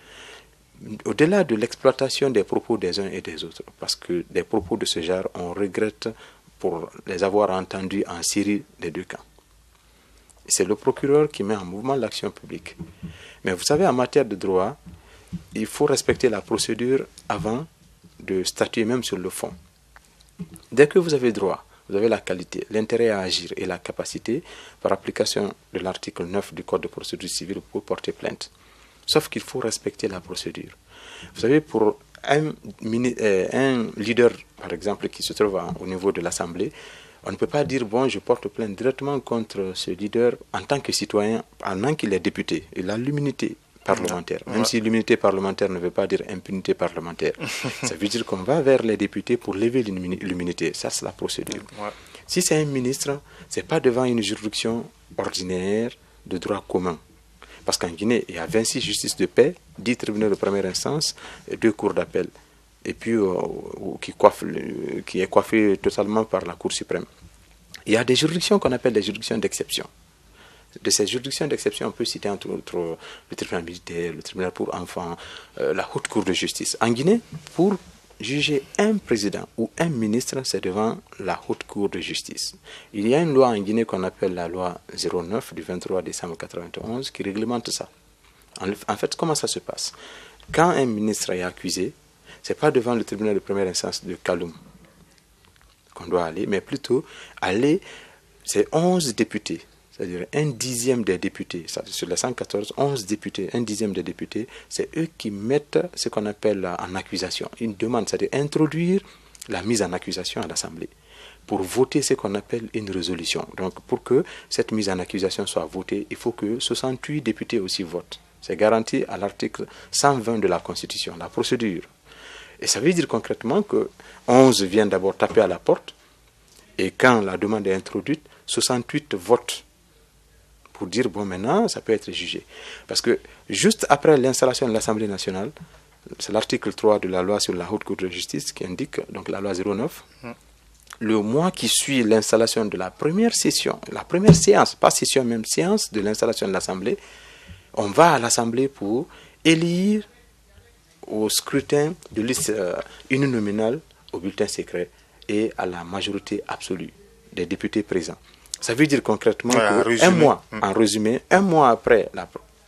Au-delà de l'exploitation des propos des uns et des autres, parce que des propos de ce genre, on regrette pour les avoir entendus en Syrie des deux camps. C'est le procureur qui met en mouvement l'action publique. Mais vous savez, en matière de droit, il faut respecter la procédure avant de statuer même sur le fond. Dès que vous avez droit, vous avez la qualité, l'intérêt à agir et la capacité, par application de l'article 9 du Code de procédure civile, pour porter plainte. Sauf qu'il faut respecter la procédure. Vous savez, pour un leader, par exemple, qui se trouve au niveau de l'Assemblée, on ne peut pas dire, bon, je porte plainte directement contre ce leader en tant que citoyen, pendant qu'il est député. Il a l'immunité parlementaire. Même si l'immunité parlementaire ne veut pas dire impunité parlementaire. Ça veut dire qu'on va vers les députés pour lever l'immunité. Ça, c'est la procédure. Si c'est un ministre, ce n'est pas devant une juridiction ordinaire de droit commun. Parce qu'en Guinée, il y a 26 justices de paix, 10 tribunaux de première instance et 2 cours d'appel. Et puis, qui est coiffé totalement par la Cour suprême. Il y a des juridictions qu'on appelle des juridictions d'exception. De ces juridictions d'exception, on peut citer entre autres le tribunal militaire, le tribunal pour enfants, la haute cour de justice. En Guinée, pour juger un président ou un ministre, c'est devant la haute cour de justice. Il y a une loi en Guinée qu'on appelle la loi 09 du 23 décembre 1991 qui réglemente ça. En fait, comment ça se passe? Quand un ministre est accusé, ce n'est pas devant le tribunal de première instance de Kaloum qu'on doit aller, mais plutôt aller, c'est 11 députés, c'est-à-dire un dixième des députés, sur les 114, 11 députés, un dixième des députés, c'est eux qui mettent ce qu'on appelle en accusation, une demande, c'est-à-dire introduire la mise en accusation à l'Assemblée, pour voter ce qu'on appelle une résolution. Donc pour que cette mise en accusation soit votée, il faut que 68 députés aussi votent. C'est garanti à l'article 120 de la Constitution, la procédure. Et ça veut dire concrètement que 11 viennent d'abord taper à la porte, et quand la demande est introduite, 68 votent pour dire, bon, maintenant, ça peut être jugé. Parce que juste après l'installation de l'Assemblée nationale, c'est l'article 3 de la loi sur la haute cour de justice qui indique, donc la loi 09, le mois qui suit l'installation de la première session, la première séance, pas session, même séance de l'installation de l'Assemblée, on va à l'Assemblée pour élire au scrutin de liste uninominale au bulletin secret et à la majorité absolue des députés présents. Ça veut dire concrètement qu'un mois, en résumé, un mois après,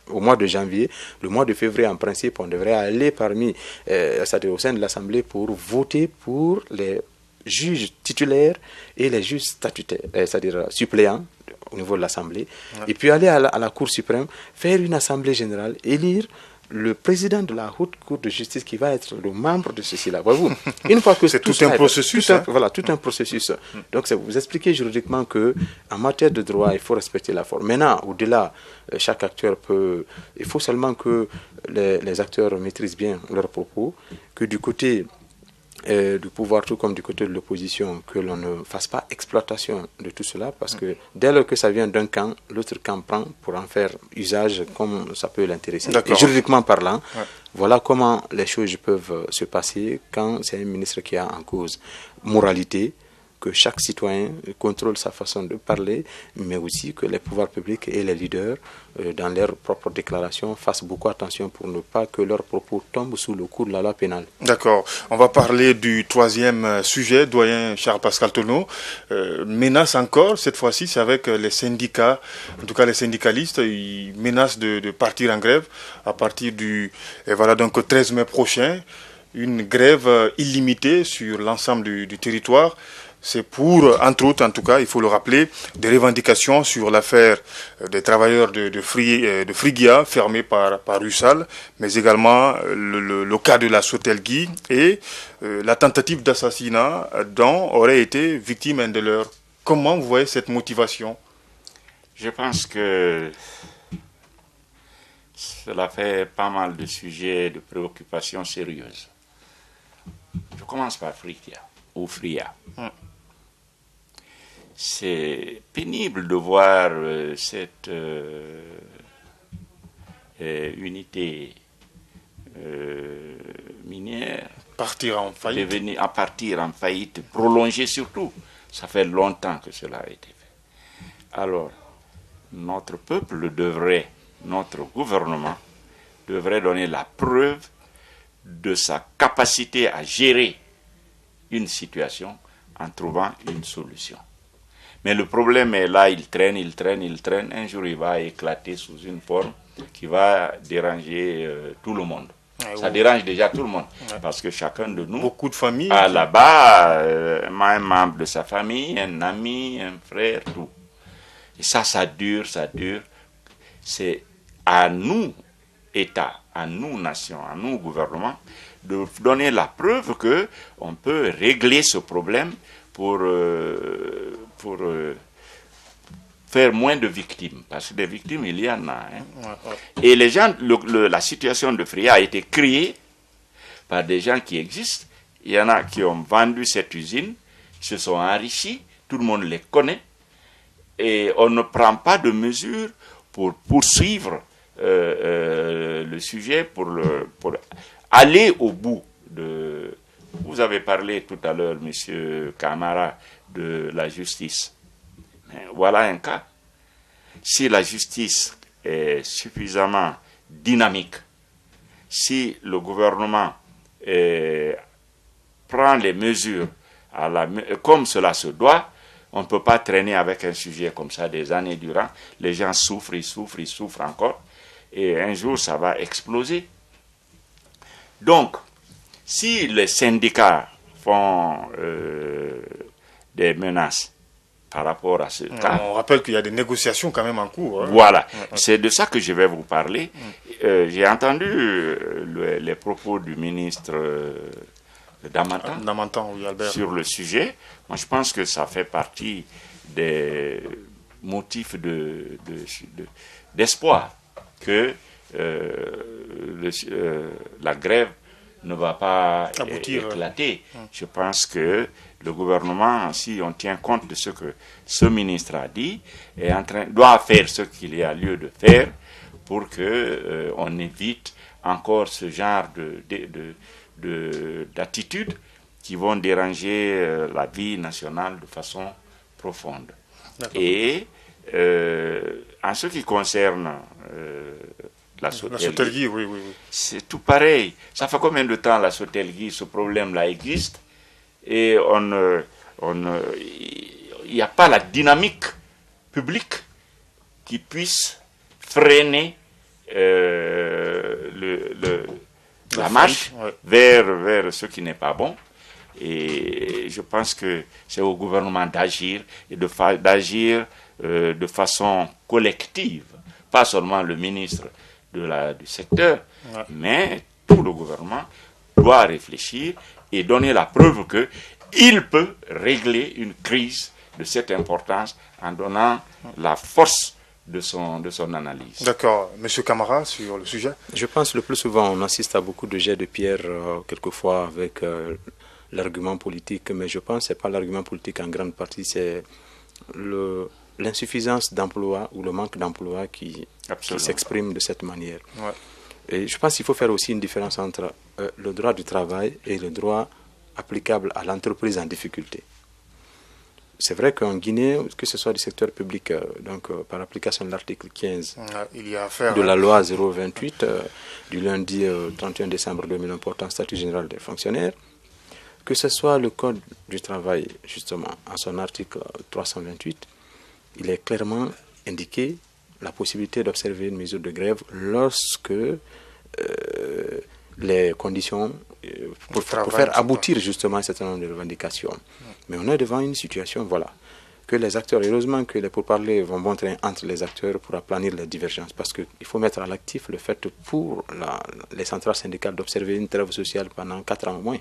au mois de janvier, le mois de février en principe, on devrait aller parmi, c'est-à-dire au sein de l'Assemblée pour voter pour les juges titulaires et les juges statutaires, c'est-à-dire suppléants au niveau de l'Assemblée, et puis aller à la Cour suprême, faire une Assemblée générale, élire le président de la haute cour de justice qui va être le membre de ceci-là. Voyez-vous, une fois que c'est tout un processus. Voilà, tout un processus. Donc, vous expliquez juridiquement que en matière de droit, il faut respecter la forme. Maintenant, au-delà, chaque acteur peut. Il faut seulement que les acteurs maîtrisent bien leurs propos, que du côté du pouvoir, tout comme du côté de l'opposition, que l'on ne fasse pas exploitation de tout cela, parce que dès lors que ça vient d'un camp, l'autre camp prend pour en faire usage comme ça peut l'intéresser. Et juridiquement parlant, voilà comment les choses peuvent se passer quand c'est un ministre qui a en cause moralité, que chaque citoyen contrôle sa façon de parler, mais aussi que les pouvoirs publics et les leaders, dans leurs propres déclarations, fassent beaucoup attention pour ne pas que leurs propos tombent sous le coup de la loi pénale. D'accord. On va parler du troisième sujet, doyen Charles-Pascal Tonneau. Menace encore, cette fois-ci, c'est avec les syndicats, en tout cas les syndicalistes, ils menacent de partir en grève à partir du 13 mai prochain. Une grève illimitée sur l'ensemble du territoire. C'est pour, entre autres, en tout cas, il faut le rappeler, des revendications sur l'affaire des travailleurs de Frigia fermés par Rusal, mais également le cas de la Sotelgui et la tentative d'assassinat dont aurait été victime un de leurs. Comment vous voyez cette motivation? Je pense que cela fait pas mal de sujets de préoccupation sérieuses. Je commence par Frigia ou Fria. C'est pénible de voir cette unité minière partir en faillite, prolongée surtout. Ça fait longtemps que cela a été fait. Alors, notre gouvernement devrait donner la preuve de sa capacité à gérer une situation en trouvant une solution. Mais le problème est là, il traîne. Un jour, il va éclater sous une forme qui va déranger tout le monde. Ça dérange déjà tout le monde. Parce que chacun de nous beaucoup de familles a là-bas un membre de sa famille, un ami, un frère, tout. Et ça dure. C'est à nous, État, à nous, nation, à nous, gouvernement, de donner la preuve qu'on peut régler ce problème pour faire moins de victimes. Parce que des victimes, il y en a. Hein. Et les gens, la situation de Fria a été créée par des gens qui existent. Il y en a qui ont vendu cette usine, se sont enrichis, tout le monde les connaît. Et on ne prend pas de mesures pour poursuivre le sujet, pour aller au bout de... Vous avez parlé tout à l'heure, monsieur Camara, de la justice. Mais voilà un cas. Si la justice est suffisamment dynamique, si le gouvernement prend les mesures comme cela se doit, on ne peut pas traîner avec un sujet comme ça des années durant. Les gens souffrent, ils souffrent encore. Et un jour, ça va exploser. Donc, si les syndicats font des menaces par rapport à ce cas... On rappelle qu'il y a des négociations quand même en cours. Hein. Voilà, c'est de ça que je vais vous parler. J'ai entendu les propos du ministre Damantan, oui, Albert, sur le sujet. Moi, je pense que ça fait partie des motifs d'espoir que la grève ne va pas éclater. Je pense que le gouvernement, si on tient compte de ce que ce ministre a dit, doit faire ce qu'il y a lieu de faire pour qu'on évite encore ce genre d'attitudes qui vont déranger la vie nationale de façon profonde. Et en ce qui concerne la Sotelgui, oui. C'est tout pareil. Ça fait combien de temps la Sotelgui, ce problème-là existe et il n'y a pas la dynamique publique qui puisse freiner la marche vers ce qui n'est pas bon. Et je pense que c'est au gouvernement d'agir et d'agir de façon collective, pas seulement le ministre du secteur, mais tout le gouvernement doit réfléchir et donner la preuve qu'il peut régler une crise de cette importance en donnant la force de son analyse. D'accord. Monsieur Camara, sur le sujet? Je pense le plus souvent, on assiste à beaucoup de jets de pierre, quelquefois avec l'argument politique, mais je pense que ce n'est pas l'argument politique en grande partie, c'est l'insuffisance d'emploi ou le manque d'emploi qui s'exprime de cette manière. Et je pense qu'il faut faire aussi une différence entre le droit du travail et le droit applicable à l'entreprise en difficulté. C'est vrai qu'en Guinée, que ce soit du secteur public, par application de l'article 15 de la loi 028 du lundi 31 décembre 2001 portant statut général des fonctionnaires, que ce soit le Code du travail, justement, en son article 328, il est clairement indiqué la possibilité d'observer une mesure de grève lorsque les conditions pour faire aboutir justement un certain nombre de revendications. Mais on est devant une situation, que les acteurs, heureusement que les pourparlers vont bon train entre les acteurs pour aplanir les divergences, parce qu'il faut mettre à l'actif le fait pour les centrales syndicales d'observer une trêve sociale pendant 4 ans au moins.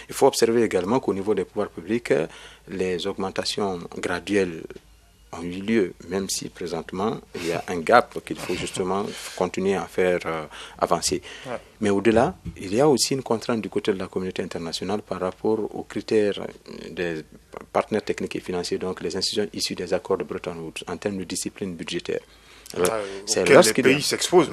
Il faut observer également qu'au niveau des pouvoirs publics, les augmentations graduelles ont eu lieu, même si présentement il y a un gap qu'il faut justement continuer à faire avancer. Mais au-delà, il y a aussi une contrainte du côté de la communauté internationale par rapport aux critères des partenaires techniques et financiers, donc les institutions issues des accords de Bretton Woods en termes de discipline budgétaire. C'est lorsqu'il les pays s'exposent.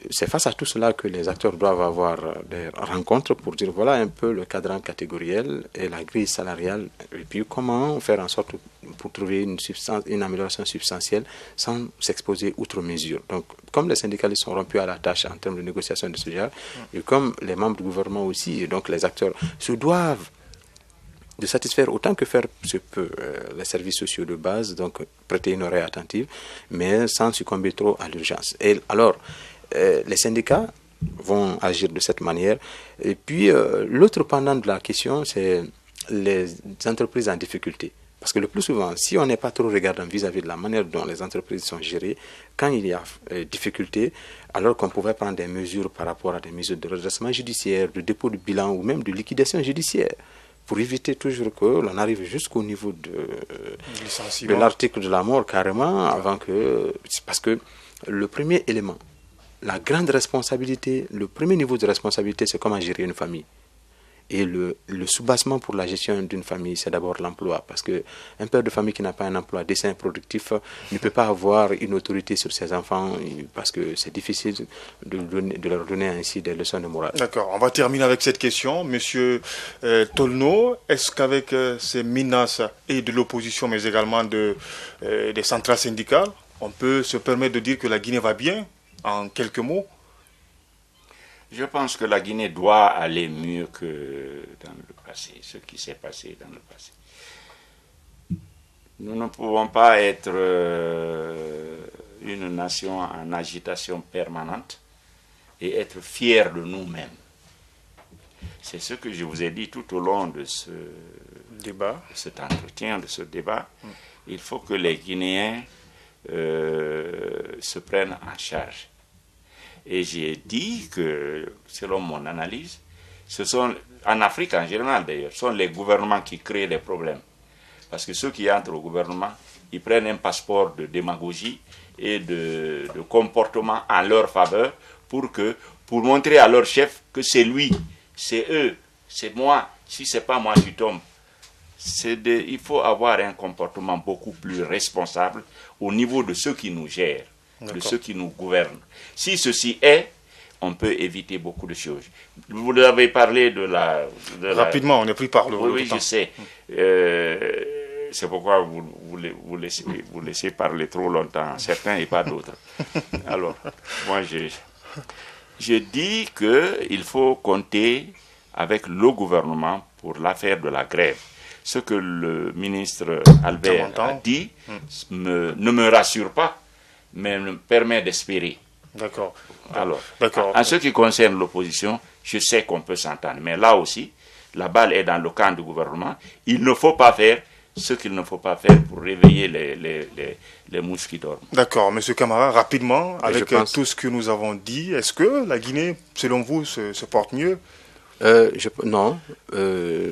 C'est face à tout cela que les acteurs doivent avoir des rencontres pour dire voilà un peu le cadran catégoriel et la grille salariale et puis comment faire en sorte pour trouver une amélioration substantielle sans s'exposer outre mesure. Donc comme les syndicalistes sont rompus à la tâche en termes de négociation de ce genre et comme les membres du gouvernement aussi et donc les acteurs se doivent de satisfaire autant que faire se peut les services sociaux de base, donc prêter une oreille attentive, mais sans succomber trop à l'urgence. Et alors, les syndicats vont agir de cette manière. Et puis, l'autre pendant de la question, c'est les entreprises en difficulté. Parce que le plus souvent, si on n'est pas trop regardant vis-à-vis de la manière dont les entreprises sont gérées, quand il y a difficulté, alors qu'on pouvait prendre des mesures par rapport à des mesures de redressement judiciaire, de dépôt de bilan ou même de liquidation judiciaire, pour éviter toujours que l'on arrive jusqu'au niveau de l'article de la mort carrément, avant que... Parce que le premier élément, la grande responsabilité, le premier niveau de responsabilité, c'est comment gérer une famille. Et le soubassement pour la gestion d'une famille, c'est d'abord l'emploi. Parce qu'un père de famille qui n'a pas un emploi décent et productif ne peut pas avoir une autorité sur ses enfants parce que c'est difficile de leur donner ainsi des leçons de morale. D'accord, on va terminer avec cette question. Monsieur Tolno, est-ce qu'avec ces menaces et de l'opposition, mais également des centrales syndicales, on peut se permettre de dire que la Guinée va bien, en quelques mots? Je pense que la Guinée doit aller mieux que dans le passé, ce qui s'est passé dans le passé. Nous ne pouvons pas être une nation en agitation permanente et être fiers de nous-mêmes. C'est ce que je vous ai dit tout au long de cet entretien, de ce débat. Il faut que les Guinéens se prennent en charge. Et j'ai dit que, selon mon analyse, ce sont, en Afrique en général d'ailleurs, ce sont les gouvernements qui créent les problèmes. Parce que ceux qui entrent au gouvernement, ils prennent un passeport de démagogie et de comportement en leur faveur pour montrer à leur chef que c'est lui, c'est eux, c'est moi. Si ce n'est pas moi, tu tombes. Il faut avoir un comportement beaucoup plus responsable au niveau de ceux qui nous gèrent, de ceux qui nous gouvernent. Si ceci est, on peut éviter beaucoup de choses. Vous avez parlé de la... Rapidement, on n'est plus par le Oui, je sais. C'est pourquoi vous laissez parler trop longtemps, certains et pas d'autres. Alors, moi, je dis qu'il faut compter avec le gouvernement pour l'affaire de la grève. Ce que le ministre Albert a dit ne me rassure pas, mais me permet d'espérer. D'accord. Alors, en ce qui concerne l'opposition, je sais qu'on peut s'entendre. Mais là aussi, la balle est dans le camp du gouvernement. Il ne faut pas faire ce qu'il ne faut pas faire pour réveiller les mouches qui dorment. D'accord. Monsieur Camara, rapidement, avec tout ce que nous avons dit, est-ce que la Guinée, selon vous, se porte mieux? Non,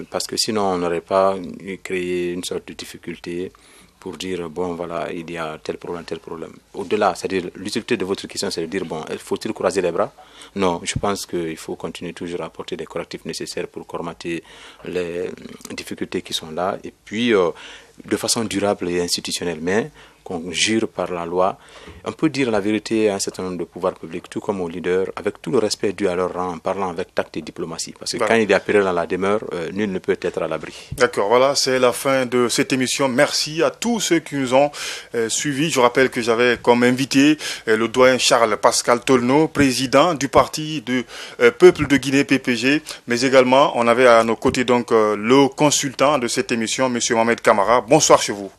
parce que sinon on n'aurait pas créé une sorte de difficulté pour dire, bon voilà, il y a tel problème. Au-delà, c'est-à-dire l'utilité de votre question, c'est de dire, bon, faut-il croiser les bras? Non, je pense qu'il faut continuer toujours à apporter des correctifs nécessaires pour colmater les difficultés qui sont là, et puis de façon durable et institutionnelle, mais qu'on jure par la loi. On peut dire la vérité à un certain nombre de pouvoirs publics, tout comme aux leaders, avec tout le respect dû à leur rang, en parlant avec tact et diplomatie. Parce que quand il y a péril dans la demeure, nul ne peut être à l'abri. D'accord, voilà, c'est la fin de cette émission. Merci à tous ceux qui nous ont suivis. Je rappelle que j'avais comme invité le doyen Charles-Pascal Tolno, président du parti du Peuple de Guinée PPG, mais également on avait à nos côtés donc le consultant de cette émission, M. Mohamed Camara. Bonsoir chez vous.